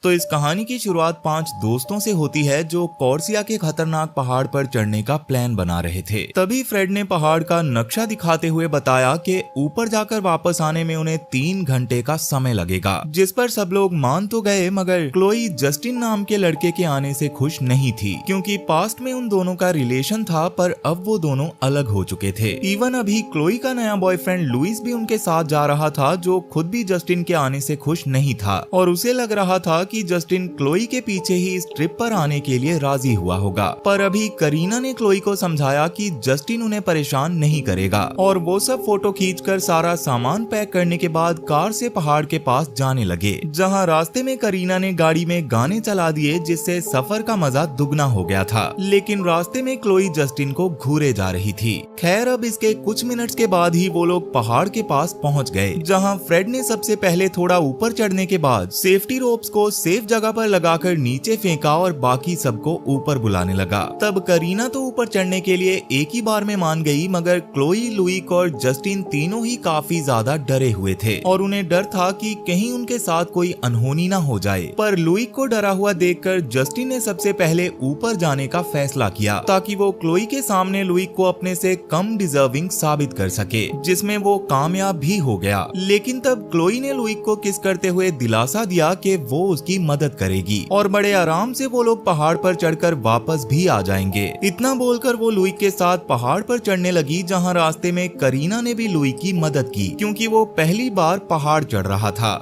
तो इस कहानी की शुरुआत 5 दोस्तों से होती है जो कॉर्सिया के खतरनाक पहाड़ पर चढ़ने का प्लान बना रहे थे। तभी फ्रेड ने पहाड़ का नक्शा दिखाते हुए बताया कि ऊपर जाकर वापस आने में उन्हें 3 घंटे का समय लगेगा, जिस पर सब लोग मान तो गए, मगर क्लोई जस्टिन नाम के लड़के के आने से खुश नहीं थी, क्योंकि पास्ट में उन दोनों का रिलेशन था, पर अब वो दोनों अलग हो चुके थे। इवन अभी क्लोई का नया बॉयफ्रेंड लुइस भी उनके साथ जा रहा था, जो खुद भी जस्टिन के आने से खुश नहीं था और उसे लग रहा था कि जस्टिन क्लोई के पीछे ही इस ट्रिप पर आने के लिए राजी हुआ होगा। पर अभी करीना ने क्लोई को समझाया कि जस्टिन उन्हें परेशान नहीं करेगा और वो सब फोटो खींचकर सारा सामान पैक करने के बाद कार से पहाड़ के पास जाने लगे, जहां रास्ते में करीना ने गाड़ी में गाने चला दिए, जिससे सफर का मजा दुगना हो गया था। लेकिन रास्ते में क्लोई जस्टिन को घूरे जा रही थी। खैर, अब इसके कुछ मिनट्स के बाद ही वो लोग पहाड़ के पास पहुंच गए, जहां फ्रेड ने सबसे पहले थोड़ा ऊपर चढ़ने के बाद सेफ्टी रोप्स को सेफ जगह पर लगाकर नीचे फेंका और बाकी सबको ऊपर बुलाने लगा। तब करीना तो ऊपर चढ़ने के लिए एक ही बार में मान गई, मगर क्लोई, लुइक और जस्टिन तीनों ही काफी ज्यादा डरे हुए थे और उन्हें डर था कि कहीं उनके साथ कोई अनहोनी ना हो जाए। पर लुइक को डरा हुआ देखकर जस्टिन ने सबसे पहले ऊपर जाने का फैसला किया, ताकि वो क्लोई के सामने लुइक को अपने से कम डिजर्विंग साबित कर सके, जिसमें वो कामयाब भी हो गया। लेकिन तब क्लोई ने लुइक को किस करते हुए दिलासा दिया कि वो उसकी मदद करेगी और बड़े आराम से वो लोग पहाड़ पर चढ़कर वापस भी आ जाएंगे। इतना बोलकर वो लुइक के साथ पहाड़ पर चढ़ने लगी, जहां रास्ते में करीना ने भी लुइक की मदद की, क्योंकि वो पहली बार पहाड़ चढ़ रहा था।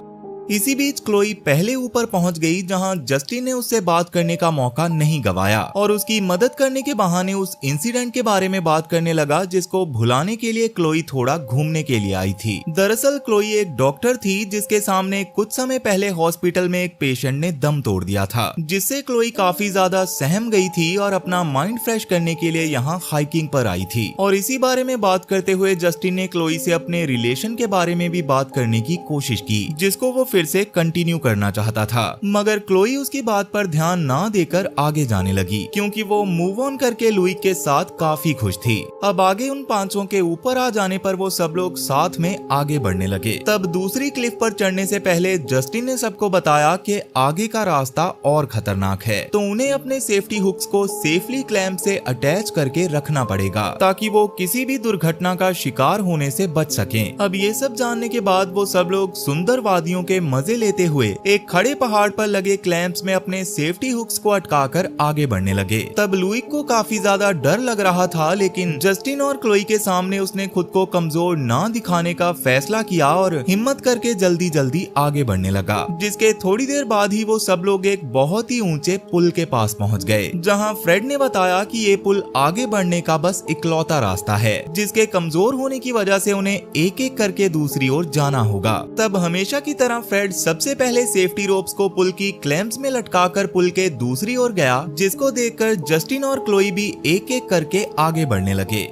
इसी बीच क्लोई पहले ऊपर पहुंच गई, जहां जस्टिन ने उससे बात करने का मौका नहीं गवाया और उसकी मदद करने के बहाने उस इंसिडेंट के बारे में बात करने लगा, जिसको भुलाने के लिए क्लोई थोड़ा घूमने के लिए आई थी। दरअसल क्लोई एक डॉक्टर थी, जिसके सामने कुछ समय पहले हॉस्पिटल में एक पेशेंट ने दम तोड़ दिया था, जिससे क्लोई काफी ज्यादा सहम गई थी और अपना माइंड फ्रेश करने के लिए यहाँ हाइकिंग पर आई थी। और इसी बारे में बात करते हुए जस्टिन ने क्लोई से अपने रिलेशन के बारे में भी बात करने की कोशिश की, जिसको वो फिर से कंटिन्यू करना चाहता था, मगर क्लोई उसकी बात पर ध्यान ना देकर आगे जाने लगी, क्योंकि वो मूव ऑन करके लुइक के साथ काफी खुश थी। अब आगे उन पांचों के ऊपर आ जाने पर वो सब लोग साथ में आगे बढ़ने लगे। तब दूसरी क्लिफ पर चढ़ने से पहले जस्टिन ने सबको बताया कि आगे का रास्ता और खतरनाक है, तो उन्हें अपने सेफ्टी हुक्स को सेफली क्लैंप से अटैच करके रखना पड़ेगा, ताकि वो किसी भी दुर्घटना का शिकार होने से बच सकें। अब ये सब जानने के बाद वो सब लोग सुंदर वादियों के मजे लेते हुए एक खड़े पहाड़ पर लगे क्लैंप्स में अपने सेफ्टी हुक्स को अटकाकर आगे बढ़ने लगे। तब लुइक को काफी ज्यादा डर लग रहा था, लेकिन जस्टिन और क्लोई के सामने उसने खुद को कमजोर ना दिखाने का फैसला किया और हिम्मत करके जल्दी जल्दी आगे बढ़ने लगा, जिसके थोड़ी देर बाद ही वो सब लोग एक बहुत ही ऊंचे पुल के पास पहुंच गए, जहां फ्रेड ने बताया कि ये पुल आगे बढ़ने का बस इकलौता रास्ता है, जिसके कमजोर होने की वजह से उन्हें एक एक करके दूसरी ओर जाना होगा। तब हमेशा की तरह फ्रेड सबसे पहले सेफ्टी रोप्स को पुल की क्लैंप्स में लटकाकर पुल के दूसरी ओर गया, जिसको देखकर जस्टिन और क्लोई भी एक एक करके आगे बढ़ने लगे।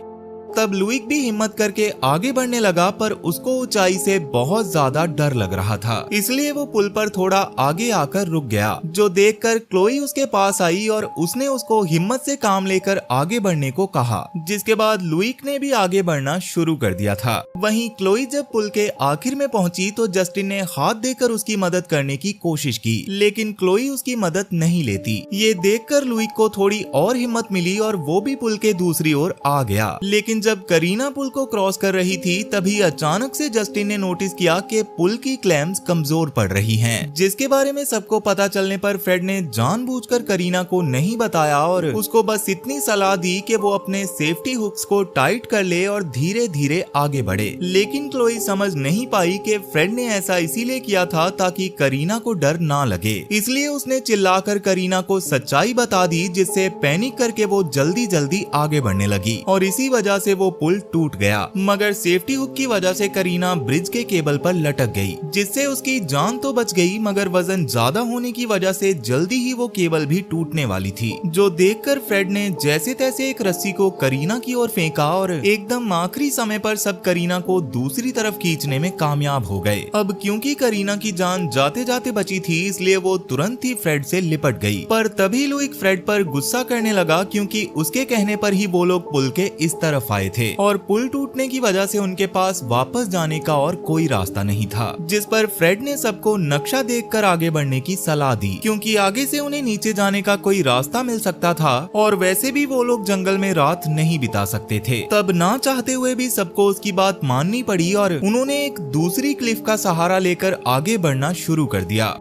तब लुइक भी हिम्मत करके आगे बढ़ने लगा, पर उसको ऊंचाई से बहुत ज्यादा डर लग रहा था, इसलिए वो पुल पर थोड़ा आगे आकर रुक गया, जो देखकर क्लोई उसके पास आई और उसने उसको हिम्मत से काम लेकर आगे बढ़ने को कहा, जिसके बाद लुइक ने भी आगे बढ़ना शुरू कर दिया था। वहीं क्लोई जब पुल के आखिर में पहुंची तो जस्टिन ने हाथ देकर उसकी मदद करने की कोशिश की, लेकिन क्लोई उसकी मदद नहीं लेती। ये देखकर लुइक को थोड़ी और हिम्मत मिली और वो भी पुल के दूसरी ओर आ गया। लेकिन जब करीना पुल को क्रॉस कर रही थी, तभी अचानक से जस्टिन ने नोटिस किया कि पुल की क्लैंप्स कमजोर पड़ रही हैं, जिसके बारे में सबको पता चलने पर फ्रेड ने जानबूझकर करीना को नहीं बताया और उसको बस इतनी सलाह दी कि वो अपने सेफ्टी हुक्स को टाइट कर ले और धीरे धीरे आगे बढ़े। लेकिन क्लोई समझ नहीं पाई कि फ्रेड ने ऐसा इसीलिए किया था ताकि करीना को डर ना लगे, इसलिए उसने चिल्लाकर करीना को सच्चाई बता दी, जिससे पैनिक करके वो जल्दी जल्दी आगे बढ़ने लगी और इसी वजह से वो पुल टूट गया। मगर सेफ्टी हुक की वजह से करीना ब्रिज के केबल पर लटक गई, जिससे उसकी जान तो बच गई, मगर वजन ज्यादा होने की वजह से जल्दी ही वो केबल भी टूटने वाली थी, जो देखकर फ्रेड ने जैसे तैसे एक रस्सी को करीना की ओर फेंका और एकदम आखिरी समय पर सब करीना को दूसरी तरफ खींचने में कामयाब हो गए। अब क्योंकि करीना की जान जाते जाते बची थी, इसलिए वो तुरंत ही फ्रेड से लिपट गई। पर तभी लुइक फ्रेड पर गुस्सा करने लगा, क्योंकि उसके कहने पर ही वो लोग पुल के इस तरफ पाए थे और पुल टूटने की वजह से उनके पास वापस जाने का और कोई रास्ता नहीं था, जिस पर फ्रेड ने सबको नक्शा देखकर आगे बढ़ने की सलाह दी, क्योंकि आगे से उन्हें नीचे जाने का कोई रास्ता मिल सकता था और वैसे भी वो लोग जंगल में रात नहीं बिता सकते थे। तब ना चाहते हुए भी सबको उसकी बात माननी पड़ी और उन्होंने एक दूसरी क्लिफ का सहारा लेकर आगे बढ़ना शुरू कर दिया।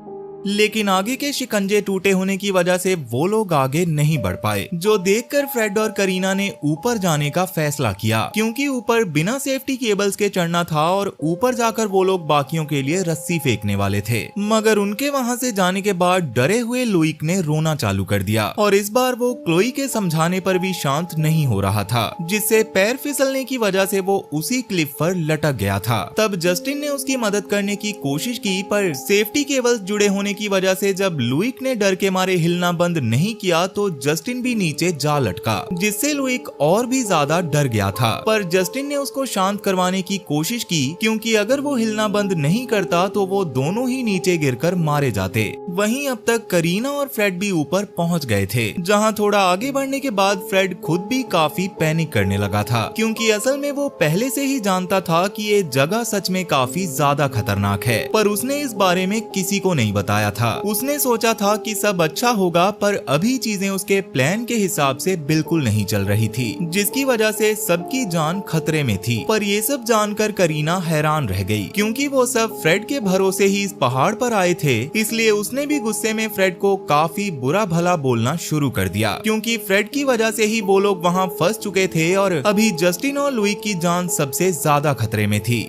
लेकिन आगे के शिकंजे टूटे होने की वजह से वो लोग आगे नहीं बढ़ पाए, जो देखकर फ्रेड और करीना ने ऊपर जाने का फैसला किया, क्योंकि ऊपर बिना सेफ्टी केबल्स के चढ़ना था और ऊपर जाकर वो लोग बाकियों के लिए रस्सी फेंकने वाले थे। मगर उनके वहां से जाने के बाद डरे हुए लुइक ने रोना चालू कर दिया और इस बार वो क्लोई के समझाने पर भी शांत नहीं हो रहा था, जिससे पैर फिसलने की वजह से वो उसी क्लिफ पर लटक गया था। तब जस्टिन ने उसकी मदद करने की कोशिश की, पर सेफ्टी केबल्स जुड़े होने की वजह से जब लुइक ने डर के मारे हिलना बंद नहीं किया तो जस्टिन भी नीचे जा लटका, जिससे लुइक और भी ज्यादा डर गया था। पर जस्टिन ने उसको शांत करवाने की कोशिश की, क्योंकि अगर वो हिलना बंद नहीं करता तो वो दोनों ही नीचे गिरकर मारे जाते। वहीं अब तक करीना और फ्रेड भी ऊपर पहुंच गए थे, जहां थोड़ा आगे बढ़ने के बाद फ्रेड खुद भी काफी पैनिक करने लगा था, क्योंकि असल में वो पहले से ही जानता था कि ये जगह सच में काफी ज्यादा खतरनाक है, पर उसने इस बारे में किसी को नहीं बताया था। उसने सोचा था कि सब अच्छा होगा, पर अभी चीजें उसके प्लान के हिसाब से बिल्कुल नहीं चल रही थी, जिसकी वजह से सबकी जान खतरे में थी। पर ये सब जानकर करीना हैरान रह गई, क्योंकि वो सब फ्रेड के भरोसे ही इस पहाड़ पर आए थे, इसलिए उसने भी गुस्से में फ्रेड को काफी बुरा भला बोलना शुरू कर दिया, क्योंकि फ्रेड की वजह से ही वो लोग वहाँ फंस चुके थे और अभी जस्टिन और लुइक की जान सबसे ज्यादा खतरे में थी।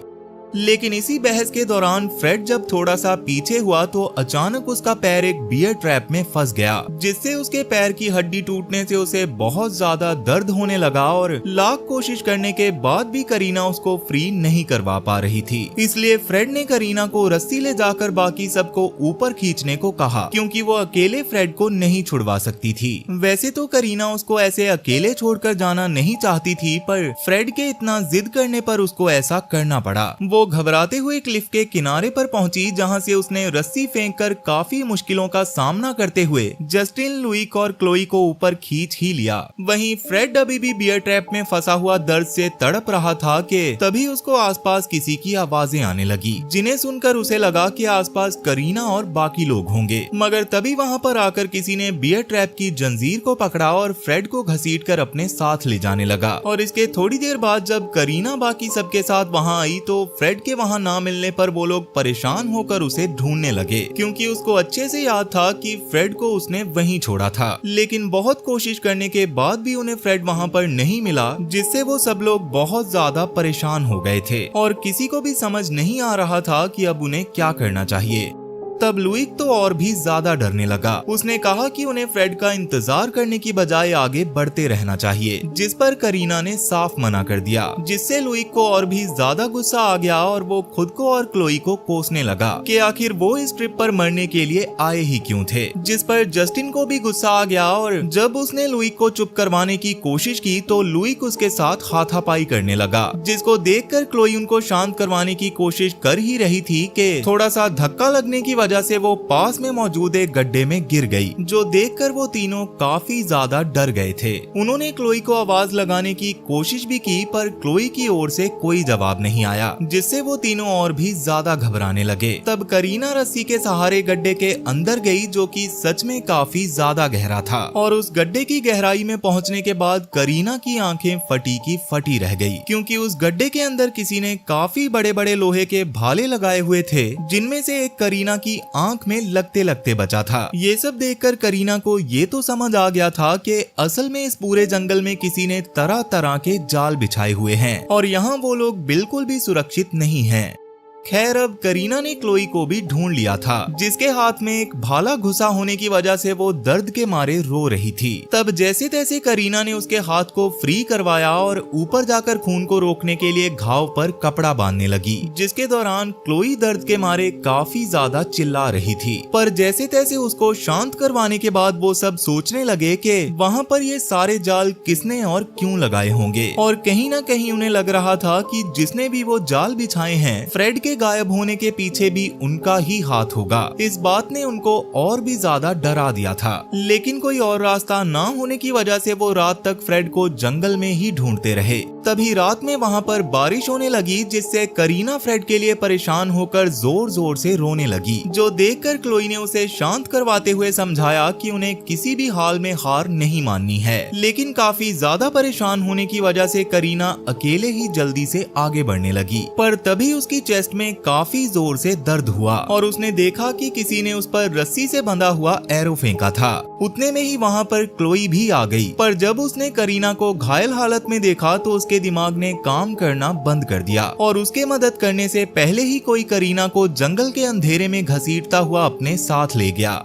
लेकिन इसी बहस के दौरान फ्रेड जब थोड़ा सा पीछे हुआ तो अचानक उसका पैर एक बियर ट्रैप में फंस गया, जिससे उसके पैर की हड्डी टूटने से उसे बहुत ज्यादा दर्द होने लगा और लाख कोशिश करने के बाद भी करीना उसको फ्री नहीं करवा पा रही थी। इसलिए फ्रेड ने करीना को रस्सी ले जाकर बाकी सबको ऊपर खींचने को कहा, क्योंकि वो अकेले फ्रेड को नहीं छुड़वा सकती थी। वैसे तो करीना उसको ऐसे अकेले छोड़कर जाना नहीं चाहती थी, पर फ्रेड के इतना जिद करने पर उसको ऐसा करना पड़ा। वो घबराते हुए क्लिफ के किनारे पर पहुंची, जहां से उसने रस्सी फेंककर काफी मुश्किलों का सामना करते हुए जस्टिन, लुइक और क्लोई को ऊपर खींच ही लिया। वहीं फ्रेड अभी भी बियर ट्रैप में फंसा हुआ दर्द से तड़प रहा था कि तभी उसको आसपास किसी की आवाजें आने लगी, जिन्हें सुनकर उसे लगा कि आसपास करीना और बाकी लोग होंगे। मगर तभी वहां पर आकर किसी ने बियर ट्रैप की जंजीर को पकड़ा और फ्रेड को घसीटकर अपने साथ ले जाने लगा। और इसके थोड़ी देर बाद जब करीना बाकी सबके साथ वहां आई तो फ्रेड के वहां ना मिलने पर वो लोग परेशान होकर उसे ढूंढने लगे, क्योंकि उसको अच्छे से याद था कि फ्रेड को उसने वहीं छोड़ा था। लेकिन बहुत कोशिश करने के बाद भी उन्हें फ्रेड वहां पर नहीं मिला, जिससे वो सब लोग बहुत ज्यादा परेशान हो गए थे और किसी को भी समझ नहीं आ रहा था कि अब उन्हें क्या करना चाहिए। तब लुइक तो और भी ज्यादा डरने लगा। उसने कहा कि उन्हें फ्रेड का इंतजार करने की बजाय आगे बढ़ते रहना चाहिए, जिस पर करीना ने साफ मना कर दिया, जिससे लुइक को और भी ज्यादा गुस्सा आ गया और वो खुद को और क्लोई को कोसने लगा कि आखिर वो इस ट्रिप पर मरने के लिए आए ही क्यों थे। जिस पर जस्टिन को भी गुस्सा आ गया और जब उसने लुइक को चुप करवाने की कोशिश की तो लुइक उसके साथ हाथापाई करने लगा, जिसको देखकर क्लोई उनको शांत करवाने की कोशिश कर ही रही थी कि थोड़ा सा धक्का लगने की वजह से वो पास में मौजूद एक गड्ढे में गिर गई, जो देखकर वो तीनों काफी ज्यादा डर गए थे। उन्होंने क्लोई को आवाज लगाने की कोशिश भी की, पर क्लोई की ओर से कोई जवाब नहीं आया, जिससे वो तीनों और भी ज्यादा घबराने लगे। तब करीना रस्सी के सहारे गड्ढे के अंदर गई, जो कि सच में काफी ज्यादा गहरा था, और उस गड्ढे की गहराई में पहुंचने के बाद करीना की आंखें फटी की फटी रह गई, क्योंकि उस गड्ढे के अंदर किसी ने काफी बड़े बड़े लोहे के भाले लगाए हुए थे, जिनमें से एक करीना की आंख में लगते लगते बचा था। ये सब देखकर करीना को ये तो समझ आ गया था कि असल में इस पूरे जंगल में किसी ने तरह तरह के जाल बिछाए हुए हैं और यहाँ वो लोग बिल्कुल भी सुरक्षित नहीं हैं। खैर अब करीना ने क्लोई को भी ढूंढ लिया था, जिसके हाथ में एक भाला घुसा होने की वजह से वो दर्द के मारे रो रही थी। तब जैसे तैसे करीना ने उसके हाथ को फ्री करवाया और ऊपर जाकर खून को रोकने के लिए घाव पर कपड़ा बांधने लगी, जिसके दौरान क्लोई दर्द के मारे काफी ज्यादा चिल्ला रही थी। पर जैसे तैसे उसको शांत करवाने के बाद वो सब सोचने लगे कि वहाँ पर ये सारे जाल किसने और क्यों लगाए होंगे, और कहीं ना कहीं उन्हें लग रहा था कि जिसने भी वो जाल बिछाए हैं फ्रेड के गायब होने के पीछे भी उनका ही हाथ होगा। इस बात ने उनको और भी ज्यादा डरा दिया था। लेकिन कोई और रास्ता ना होने की वजह से वो रात तक फ्रेड को जंगल में ही ढूंढते रहे। तभी रात में वहाँ पर बारिश होने लगी, जिससे करीना फ्रेड के लिए परेशान होकर जोर जोर से रोने लगी, जो देखकर क्लोई ने उसे शांत करवाते हुए समझाया कि उन्हें किसी भी हाल में हार नहीं माननी है। लेकिन काफी ज्यादा परेशान होने की वजह से करीना अकेले ही जल्दी से आगे बढ़ने लगी, पर तभी उसकी चेस्ट में काफी जोर से दर्द हुआ और उसने देखा कि किसी ने उस पर रस्सी से बंधा हुआ एरो फेंका था। उतने में ही वहाँ पर क्लोई भी आ गई, पर जब उसने करीना को घायल हालत में देखा तो उसके दिमाग ने काम करना बंद कर दिया और उसके मदद करने से पहले ही कोई करीना को जंगल के अंधेरे में घसीटता हुआ अपने साथ ले गया।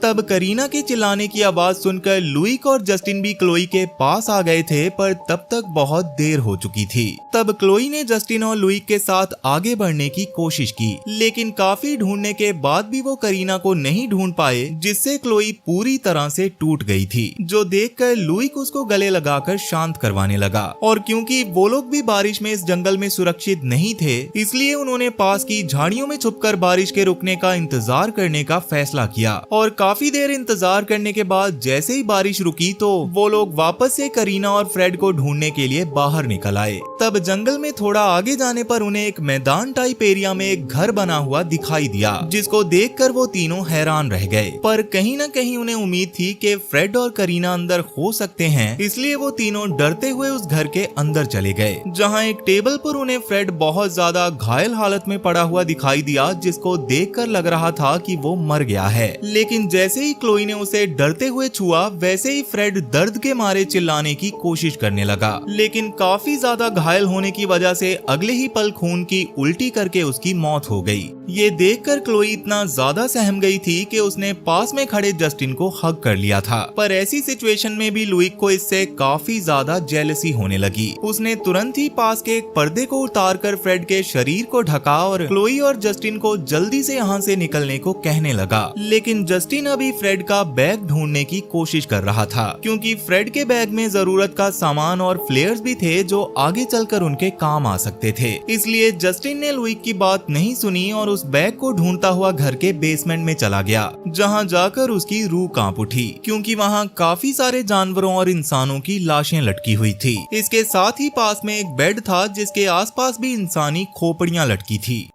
तब करीना के चिल्लाने की आवाज सुनकर लुइक और जस्टिन भी क्लोई के पास आ गए थे, पर तब तक बहुत देर हो चुकी थी। तब क्लोई ने जस्टिन और लुइक के साथ आगे बढ़ने की कोशिश की, लेकिन काफी ढूंढने के बाद भी वो करीना को नहीं ढूंढ पाए, जिससे क्लोई पूरी तरह से टूट गई थी, जो देखकर लुइक उसको गले लगाकर शांत करवाने लगा। और क्योंकि वो लोग भी बारिश में इस जंगल में सुरक्षित नहीं थे, इसलिए उन्होंने पास की झाड़ियों में छुपकर बारिश के रुकने का इंतजार करने का फैसला किया। और काफी देर इंतजार करने के बाद जैसे ही बारिश रुकी तो वो लोग वापस से करीना और फ्रेड को ढूंढने के लिए बाहर निकल आए। तब जंगल में थोड़ा आगे जाने पर उन्हें एक मैदान टाइप एरिया में एक घर बना हुआ दिखाई दिया, जिसको देखकर वो तीनों हैरान रह गए। पर कहीं न कहीं उन्हें उम्मीद थी कि फ्रेड और करीना अंदर हो सकते हैं, इसलिए वो तीनों डरते हुए उस घर के अंदर चले गए, जहाँ एक टेबल पर उन्हें फ्रेड बहुत ज्यादा घायल हालत में पड़ा हुआ दिखाई दिया, जिसको देखकर लग रहा था कि वो मर गया है। लेकिन जैसे ही क्लोई ने उसे डरते हुए छुआ, वैसे ही फ्रेड दर्द के मारे चिल्लाने की कोशिश करने लगा, लेकिन काफी ज्यादा घायल होने की वजह से अगले ही पल खून की उल्टी करके उसकी मौत हो गई। ये देखकर क्लोई इतना ज्यादा सहम गई थी कि उसने पास में खड़े जस्टिन को हग कर लिया था। पर ऐसी सिचुएशन में भी लुइक को इससे काफी ज्यादा जेलसी होने लगी। उसने तुरंत ही पास के एक पर्दे को उतारकर फ्रेड के शरीर को ढका और क्लोई और जस्टिन को जल्दी से यहाँ से निकलने को कहने लगा। लेकिन जस्टिन अभी फ्रेड का बैग ढूंढने की कोशिश कर रहा था, क्योंकि फ्रेड के बैग में जरूरत का सामान और फ्लेयर्स भी थे जो आगे चलकर उनके काम आ सकते थे। इसलिए जस्टिन ने लुइक की बात नहीं सुनी और उस बैग को ढूंढता हुआ घर के बेसमेंट में चला गया, जहां जाकर उसकी रूह कांप उठी, क्योंकि वहां काफी सारे जानवरों और इंसानों की लाशें लटकी हुई थी। इसके साथ ही पास में एक बेड था, जिसके आसपास भी इंसानी खोपड़ियां लटकी थी।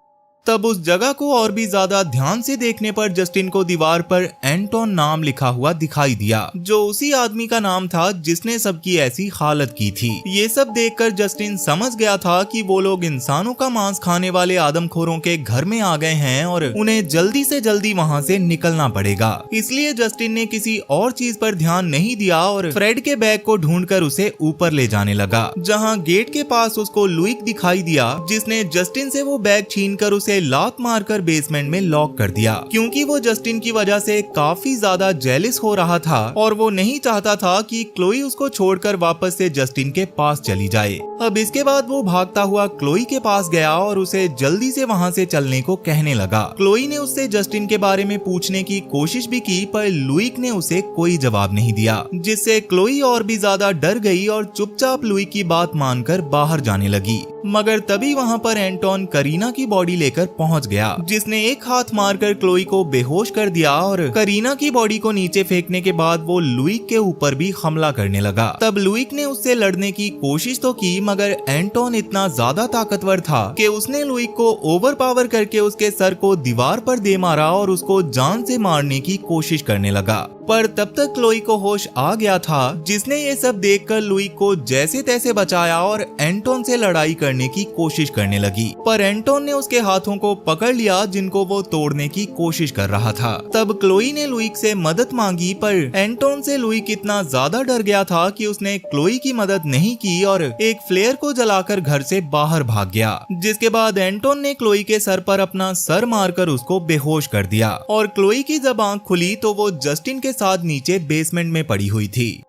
तब उस जगह को और भी ज्यादा ध्यान से देखने पर जस्टिन को दीवार पर एंटोन नाम लिखा हुआ दिखाई दिया, जो उसी आदमी का नाम था जिसने सबकी ऐसी हालत की थी। ये सब देखकर जस्टिन समझ गया था कि वो लोग इंसानों का मांस खाने वाले आदमखोरों के घर में आ गए हैं और उन्हें जल्दी से जल्दी वहाँ से निकलना पड़ेगा। इसलिए जस्टिन ने किसी और चीज पर ध्यान नहीं दिया और फ्रेड के बैग को ढूंढकर उसे ऊपर ले जाने लगा, जहाँ गेट के पास उसको लुइक दिखाई दिया, जिसने जस्टिन से वो बैग छीनकर उसे लात मारकर बेसमेंट में लॉक कर दिया, क्योंकि वो जस्टिन की वजह से काफी ज्यादा जेलिस हो रहा था और वो नहीं चाहता था कि क्लोई उसको छोड़कर वापस से जस्टिन के पास चली जाए। अब इसके बाद वो भागता हुआ क्लोई के पास गया और उसे जल्दी से वहाँ से चलने को कहने लगा। क्लोई ने उससे जस्टिन के बारे में पूछने की कोशिश भी की, पर लुइक ने उसे कोई जवाब नहीं दिया, जिससे क्लोई और भी ज्यादा डर गई और चुपचाप लुइक की बात मानकर बाहर जाने लगी। मगर तभी वहाँ पर एंटोन करीना की बॉडी लेकर पहुंच गया, जिसने एक हाथ मारकर क्लोई को बेहोश कर दिया और करीना की बॉडी को नीचे फेंकने के बाद वो लुइक के ऊपर भी हमला करने लगा। तब लुइक ने उससे लड़ने की कोशिश तो की, मगर एंटोन इतना ज्यादा ताकतवर था कि उसने लुइक को ओवरपावर करके उसके सर को दीवार पर दे मारा और उसको जान से मारने की कोशिश करने लगा। पर तब तक क्लोई को होश आ गया था, जिसने ये सब देखकर लुइक को जैसे तैसे बचाया और एंटोन से लड़ाई करने की कोशिश करने लगी। पर एंटोन ने उसके हाथों को पकड़ लिया, जिनको वो तोड़ने की कोशिश कर रहा था। तब क्लोई ने लुइक से मदद मांगी, पर एंटोन से लुइक इतना ज्यादा डर गया था कि उसने क्लोई की मदद नहीं की और एक फ्लेयर को जलाकर घर से बाहर भाग गया। जिसके बाद एंटोन ने क्लोई के सर पर अपना सर मारकर उसको बेहोश कर दिया और क्लोई की जब आंख खुली तो वो जस्टिन के साथ नीचे बेसमेंट में पड़ी हुई थी।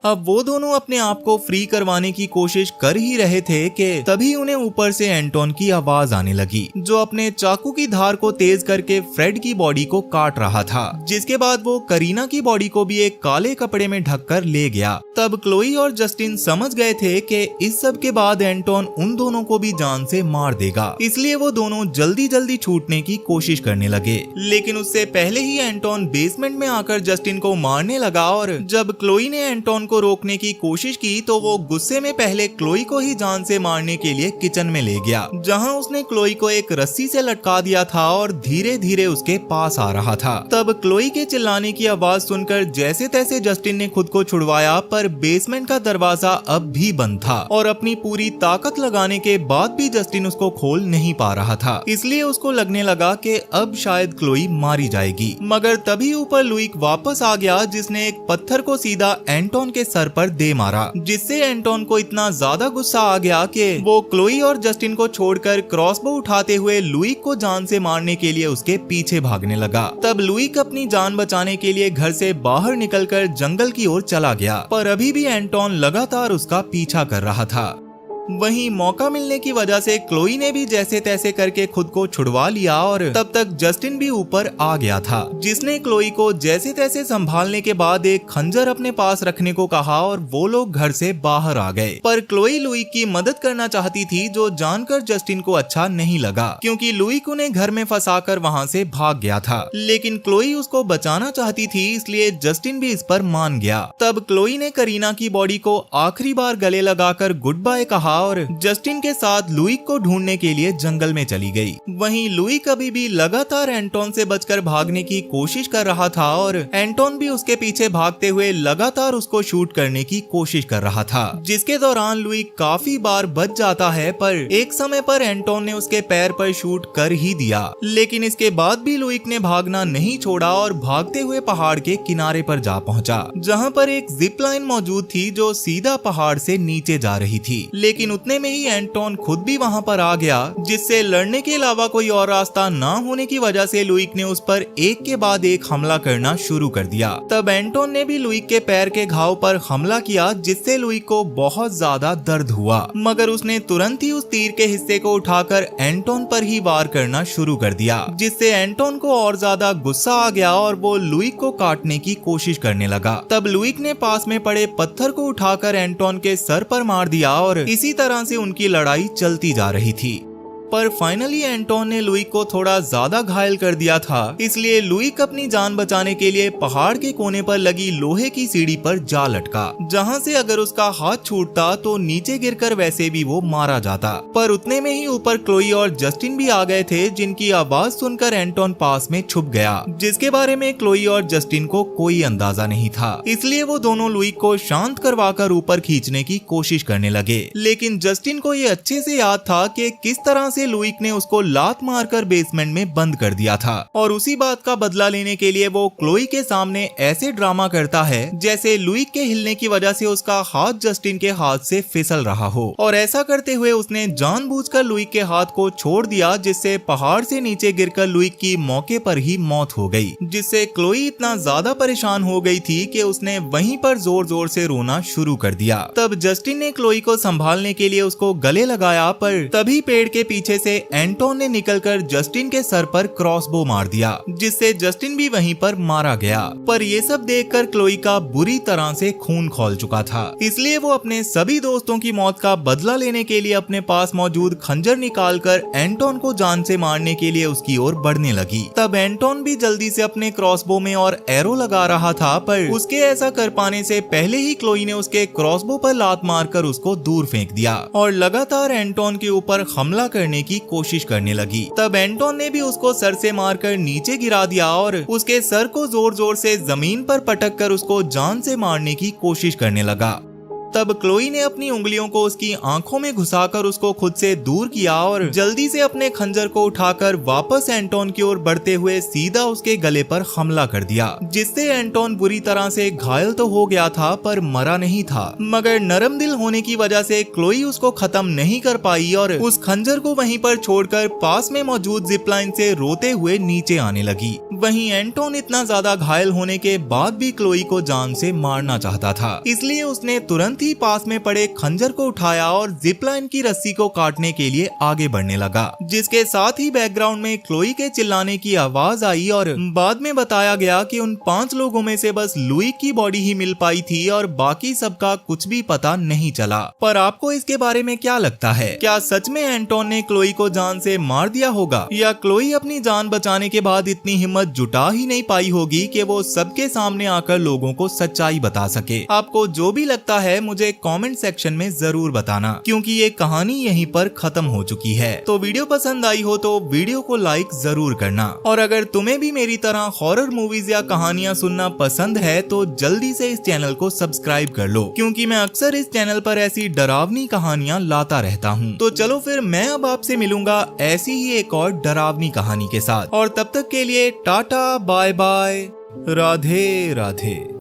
अब वो दोनों अपने आप को फ्री करवाने की कोशिश कर ही रहे थे कि तभी उन्हें ऊपर से एंटोन की आवाज आने लगी, जो अपने चाकू की धार को तेज करके फ्रेड की बॉडी को काट रहा था। जिसके बाद वो करीना की बॉडी को भी एक काले कपड़े में ढककर ले गया। तब क्लोई और जस्टिन समझ गए थे कि इस सब के बाद एंटोन उन दोनों को भी जान से मार देगा, इसलिए वो दोनों जल्दी जल्दी छूटने की कोशिश करने लगे। लेकिन उससे पहले ही एंटोन बेसमेंट में आकर जस्टिन को मारने लगा और जब क्लोई ने एंटोन को रोकने की कोशिश की तो वो गुस्से में पहले क्लोई को ही जान से मारने के लिए किचन में ले गया, जहाँ उसने क्लोई को एक रस्सी से लटका दिया था और धीरे धीरे उसके पास आ रहा था। तब क्लोई के चिल्लाने की आवाज सुनकर जैसे तैसे जस्टिन ने खुद को छुड़वाया, पर बेसमेंट का दरवाजा अब भी बंद था और अपनी पूरी ताकत लगाने के बाद भी जस्टिन उसको खोल नहीं पा रहा था, इसलिए उसको लगने लगा कि अब शायद क्लोई मारी जाएगी। मगर तभी ऊपर लुइक वापस आ गया, जिसने एक पत्थर को सीधा एंटोन के सर पर दे मारा, जिससे एंटोन को इतना ज्यादा गुस्सा आ गया कि वो क्लोई और जस्टिन को छोड़कर क्रॉसबो उठाते हुए लुइक को जान से मारने के लिए उसके पीछे भागने लगा। तब लुइक अपनी जान बचाने के लिए घर से बाहर निकलकर जंगल की ओर चला गया, पर अभी भी एंटोन लगातार उसका पीछा कर रहा था। वहीं मौका मिलने की वजह से क्लोई ने भी जैसे तैसे करके खुद को छुड़वा लिया और तब तक जस्टिन भी ऊपर आ गया था, जिसने क्लोई को जैसे तैसे संभालने के बाद एक खंजर अपने पास रखने को कहा और वो लोग घर से बाहर आ गए। पर क्लोई लुइक की मदद करना चाहती थी, जो जानकर जस्टिन को अच्छा नहीं लगा, क्योंकि लुइक उन्हें घर में फंसाकर वहां से भाग गया था। लेकिन क्लोई उसको बचाना चाहती थी, इसलिए जस्टिन भी इस पर मान गया। तब क्लोई ने करीना की बॉडी को आखिरी बार गले लगाकर गुड बाय कहा और जस्टिन के साथ लुइक को ढूंढने के लिए जंगल में चली गई। वहीं लुइक अभी भी लगातार एंटोन से बचकर भागने की कोशिश कर रहा था और एंटोन भी उसके पीछे भागते हुए लगातार उसको शूट करने की कोशिश कर रहा था, जिसके दौरान लुइक काफी बार बच जाता है, पर एक समय पर एंटोन ने उसके पैर पर शूट कर ही दिया। लेकिन इसके बाद भी लुइक ने भागना नहीं छोड़ा और भागते हुए पहाड़ के किनारे पर जा पहुंचा, जहां पर एक जिप लाइन मौजूद थी जो सीधा पहाड़ से नीचे जा रही थी। लेकिन उतने में ही एंटोन खुद भी वहां पर आ गया, जिससे लड़ने के अलावा कोई और रास्ता ना होने की वजह से लुइक ने उस पर एक के बाद एक हमला करना शुरू कर दिया। तब एंटोन ने भी लुइक के पैर के घाव पर हमला किया, जिससे लुइक को बहुत ज्यादा दर्द हुआ, मगर उसने तुरंत ही उस तीर के हिस्से को उठाकर एंटोन पर ही वार करना शुरू कर दिया, जिससे एंटोन को और ज्यादा गुस्सा आ गया और वो लुइक को काटने की कोशिश करने लगा। तब लुइक ने पास में पड़े पत्थर को उठाकर एंटोन के सर पर मार दिया और इसी तरह से उनकी लड़ाई चलती जा रही थी। पर फाइनली एंटोन ने लुइक को थोड़ा ज्यादा घायल कर दिया था, इसलिए लुइक अपनी जान बचाने के लिए पहाड़ के कोने पर लगी लोहे की सीढ़ी पर जा लटका, जहां से अगर उसका हाथ छूटता तो नीचे गिरकर वैसे भी वो मारा जाता। पर उतने में ही ऊपर क्लोई और जस्टिन भी आ गए थे, जिनकी आवाज सुनकर एंटोन पास में छुप गया, जिसके बारे में क्लोई और जस्टिन को कोई अंदाजा नहीं था। इसलिए वो दोनों लुइक को शांत करवाकर ऊपर खींचने की कोशिश करने लगे। लेकिन जस्टिन को ये अच्छे से याद था कि किस तरह से लुइक ने उसको लात मारकर बेसमेंट में बंद कर दिया था, और उसी बात का बदला लेने के लिए वो क्लोई के सामने ऐसे ड्रामा करता है जैसे लुइक के हिलने की वजह से उसका हाथ जस्टिन के हाथ से फिसल रहा हो, और ऐसा करते हुए उसने जानबूझकर लुइक के हाथ को छोड़ दिया, जिससे पहाड़ से नीचे गिरकर लुइक की मौके पर ही मौत हो गई, जिससे क्लोई इतना ज्यादा परेशान हो गई थी कि उसने वहीं पर जोर जोर से रोना शुरू कर दिया। तब जस्टिन ने क्लोई को संभालने के लिए उसको गले लगाया, पर तभी पेड़ के पीछे से एंटोन ने निकलकर जस्टिन के सर पर क्रॉसबो मार दिया, जिससे जस्टिन भी वहीं पर मारा गया। पर ये सब देखकर क्लोई का बुरी तरह से खून खौल चुका था, इसलिए वो अपने सभी दोस्तों की मौत का बदला लेने के लिए अपने पास मौजूद खंजर निकालकर एंटोन को जान से मारने के लिए उसकी ओर बढ़ने लगी। तब एंटोन भी जल्दी से अपने क्रॉसबो में और एरो लगा रहा था, पर उसके ऐसा कर पाने से पहले ही क्लोई ने उसके क्रॉसबो पर लात मारकर उसको दूर फेंक दिया और लगातार एंटोन के ऊपर हमला करने की कोशिश करने लगी। तब एंटोन ने भी उसको सर से मारकर नीचे गिरा दिया और उसके सर को जोर जोर से जमीन पर पटक कर उसको जान से मारने की कोशिश करने लगा। तब क्लोई ने अपनी उंगलियों को उसकी आंखों में घुसाकर उसको खुद से दूर किया और जल्दी से अपने खंजर को उठाकर वापस एंटोन की ओर बढ़ते हुए सीधा उसके गले पर हमला कर दिया, जिससे एंटोन बुरी तरह से घायल तो हो गया था पर मरा नहीं था, मगर नरम दिल होने की वजह से क्लोई उसको खत्म नहीं कर पाई और उस खंजर को वहीं पर छोड़कर पास में मौजूद जिप लाइन से रोते हुए नीचे आने लगी। वहीं एंटोन इतना ज्यादा घायल होने के बाद भी क्लोई को जान से मारना चाहता था, इसलिए उसने तुरंत तुरंत ही पास में पड़े खंजर को उठाया और जिपलाइन की रस्सी को काटने के लिए आगे बढ़ने लगा, जिसके साथ ही बैकग्राउंड में क्लोई के चिल्लाने की आवाज आई और बाद में बताया गया कि उन 5 लोगों में से बस लुई की बॉडी ही मिल पाई थी और बाकी सबका कुछ भी पता नहीं चला। पर आपको इसके बारे में क्या लगता है? क्या सच में एंटोन ने क्लोई को जान से मार दिया होगा, या क्लोई अपनी जान बचाने के बाद इतनी हिम्मत जुटा ही नहीं पाई होगी कि वो सबके सामने आकर लोगों को सच्चाई बता सके? आपको जो भी लगता है मुझे कमेंट सेक्शन में जरूर बताना, क्योंकि ये कहानी यहीं पर खत्म हो चुकी है। तो वीडियो पसंद आई हो तो वीडियो को लाइक जरूर करना, और अगर तुम्हें भी मेरी तरह हॉरर मूवीज या कहानियां सुनना पसंद है तो जल्दी से इस चैनल को सब्सक्राइब कर लो, क्योंकि मैं अक्सर इस चैनल पर ऐसी डरावनी कहानियां लाता रहता हूँ। तो चलो फिर मैं अब आपसे मिलूंगा ऐसी ही एक और डरावनी कहानी के साथ, और तब तक के लिए tata bye bye, Radhe Radhe.